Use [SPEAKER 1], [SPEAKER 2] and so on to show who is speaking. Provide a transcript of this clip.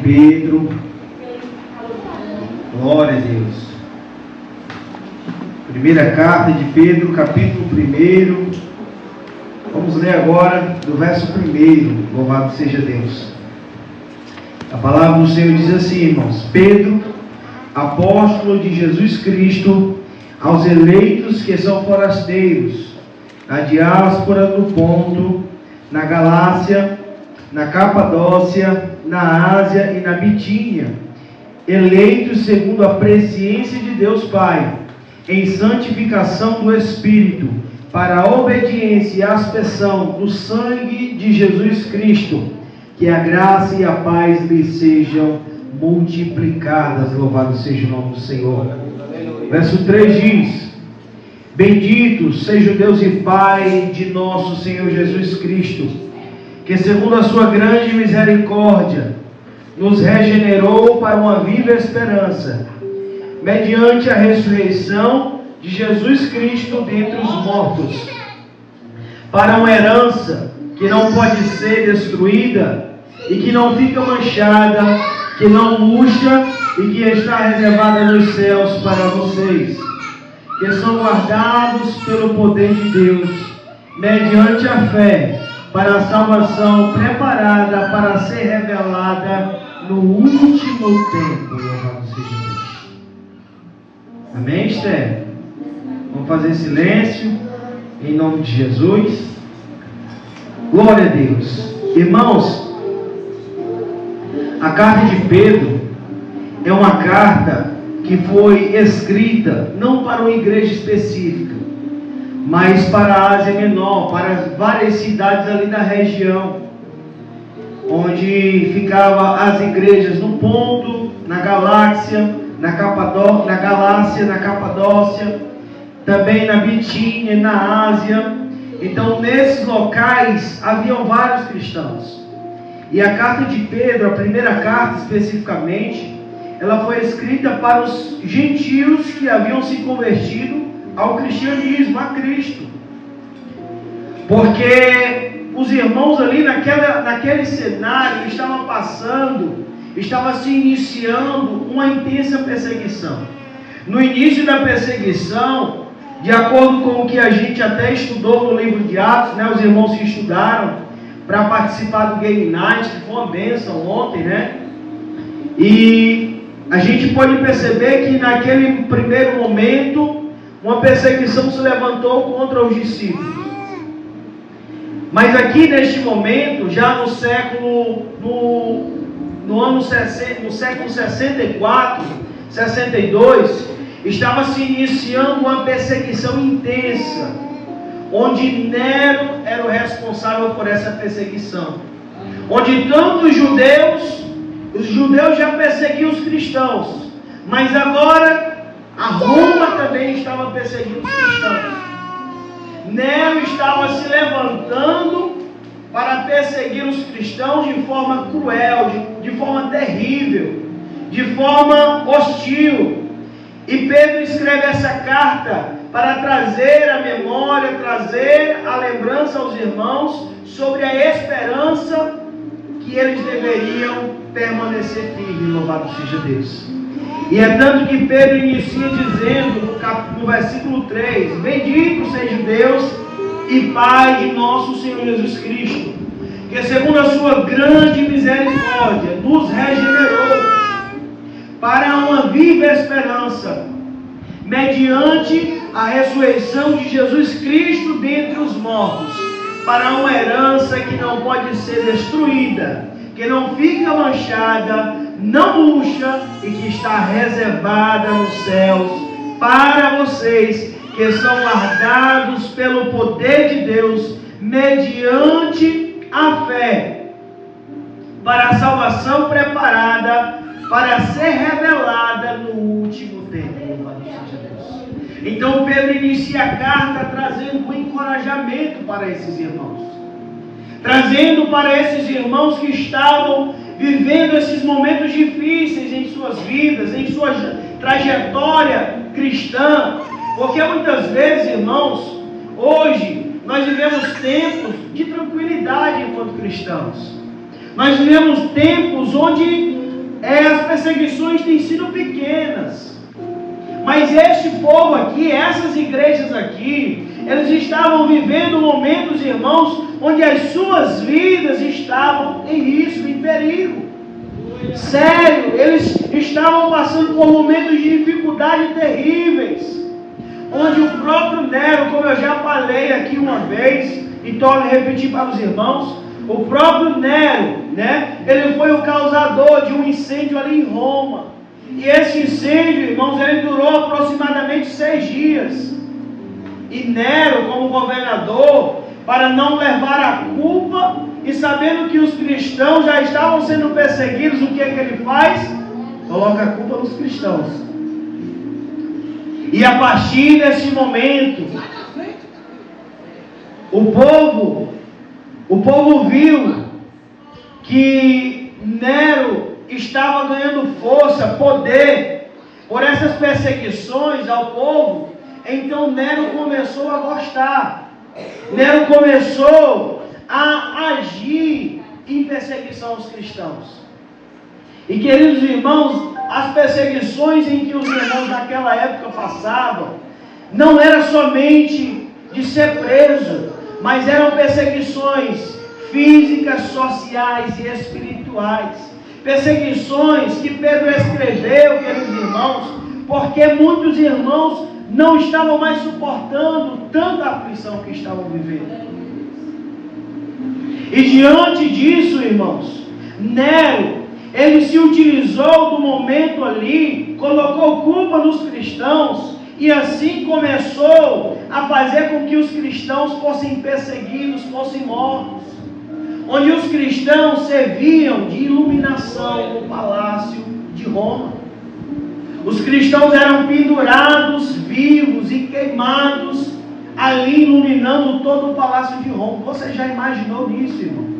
[SPEAKER 1] Pedro. Glória a Deus. Primeira carta de Pedro, capítulo 1. Vamos ler agora do verso 1. Louvado seja Deus. A palavra do Senhor diz assim, irmãos: Pedro, apóstolo de Jesus Cristo, aos eleitos que são forasteiros, na diáspora do Ponto, na Galácia, na Capadócia, na Ásia e na Bitínia, eleitos segundo a presciência de Deus Pai, em santificação do Espírito, para a obediência e aspersão do sangue de Jesus Cristo, que a graça e a paz lhes sejam multiplicadas. Louvado seja o nome do Senhor. Verso 3 diz: Bendito seja o Deus e Pai de nosso Senhor Jesus Cristo, que segundo a sua grande misericórdia nos regenerou para uma viva esperança, mediante a ressurreição de Jesus Cristo dentre os mortos, para uma herança que não pode ser destruída e que não fica manchada, que não murcha e que está reservada nos céus para vocês, que são guardados pelo poder de Deus, mediante a fé, para a salvação preparada para ser revelada no último tempo. Louvado seja Deus. Amém, Esther? Vamos fazer silêncio em nome de Jesus. Glória a Deus. Irmãos, a carta de Pedro é uma carta que foi escrita não para uma igreja específica, mas para a Ásia Menor, para várias cidades ali da região, onde ficavam as igrejas no Ponto, na Galácia, na Capadócia, também na Bitínia, na Ásia. Então, nesses locais haviam vários cristãos. E a carta de Pedro, a primeira carta especificamente, ela foi escrita para os gentios que haviam se convertido ao cristianismo, a Cristo. Porque os irmãos ali naquele cenário estava se iniciando uma intensa perseguição. No início da perseguição, de acordo com o que a gente até estudou no livro de Atos, né, os irmãos que estudaram para participar do Game Night, que foi uma bênção ontem, né? E a gente pode perceber que naquele primeiro momento, uma perseguição se levantou contra os discípulos. Mas aqui neste momento, já no século 64, 62, estava se iniciando uma perseguição intensa, onde Nero era o responsável por essa perseguição, onde tanto os judeus já perseguiam os cristãos, mas agora a Roma também estava perseguindo os cristãos. Nero estava se levantando para perseguir os cristãos de forma cruel, de forma terrível, de forma hostil. E Pedro escreve essa carta para trazer a memória, trazer a lembrança aos irmãos sobre a esperança que eles deveriam permanecer firmes. Louvado seja Deus. E é tanto que Pedro inicia dizendo no versículo 3: Bendito seja Deus e Pai de nosso Senhor Jesus Cristo, que segundo a sua grande misericórdia nos regenerou para uma viva esperança, mediante a ressurreição de Jesus Cristo dentre os mortos, para uma herança que não pode ser destruída, que não fica manchada, não murcha e que está reservada nos céus para vocês, que são guardados pelo poder de Deus, mediante a fé, para a salvação preparada para ser revelada no último tempo. Louvado seja Deus. Então Pedro inicia a carta trazendo um encorajamento para esses irmãos, trazendo para esses irmãos que estavam vivendo esses momentos difíceis em suas vidas, em sua trajetória cristã. Porque muitas vezes, irmãos, hoje nós vivemos tempos de tranquilidade enquanto cristãos. Nós vivemos tempos onde as perseguições têm sido pequenas. Mas este povo aqui, essas igrejas aqui, eles estavam vivendo momentos, irmãos, onde as suas vidas estavam em risco, em perigo. Sério, eles estavam passando por momentos de dificuldade terríveis. Onde o próprio Nero, como eu já falei aqui uma vez, e torno a repetir para os irmãos, o próprio Nero, ele foi o causador de um incêndio ali em Roma. E esse incêndio, irmãos, ele durou aproximadamente 6 dias. E Nero, como governador, para não levar a culpa, e sabendo que os cristãos já estavam sendo perseguidos, o que é que ele faz? Coloca a culpa nos cristãos. E a partir desse momento, o povo viu que Nero estava ganhando força, poder, por essas perseguições ao povo. Então Nero começou a gostar. Nero começou a agir em perseguição aos cristãos. E queridos irmãos, as perseguições em que os irmãos daquela época passavam, não era somente de ser preso, mas eram perseguições físicas, sociais e espirituais. Perseguições que Pedro escreveu, queridos irmãos, porque muitos irmãos não estavam mais suportando tanta aflição que estavam vivendo. E diante disso, irmãos, Nero, ele se utilizou do momento ali, colocou culpa nos cristãos, e assim começou a fazer com que os cristãos fossem perseguidos, fossem mortos. Onde os cristãos serviam de iluminação no palácio de Roma. Os cristãos eram pendurados, vivos e queimados, ali iluminando todo o palácio de Roma. Você já imaginou nisso, irmão?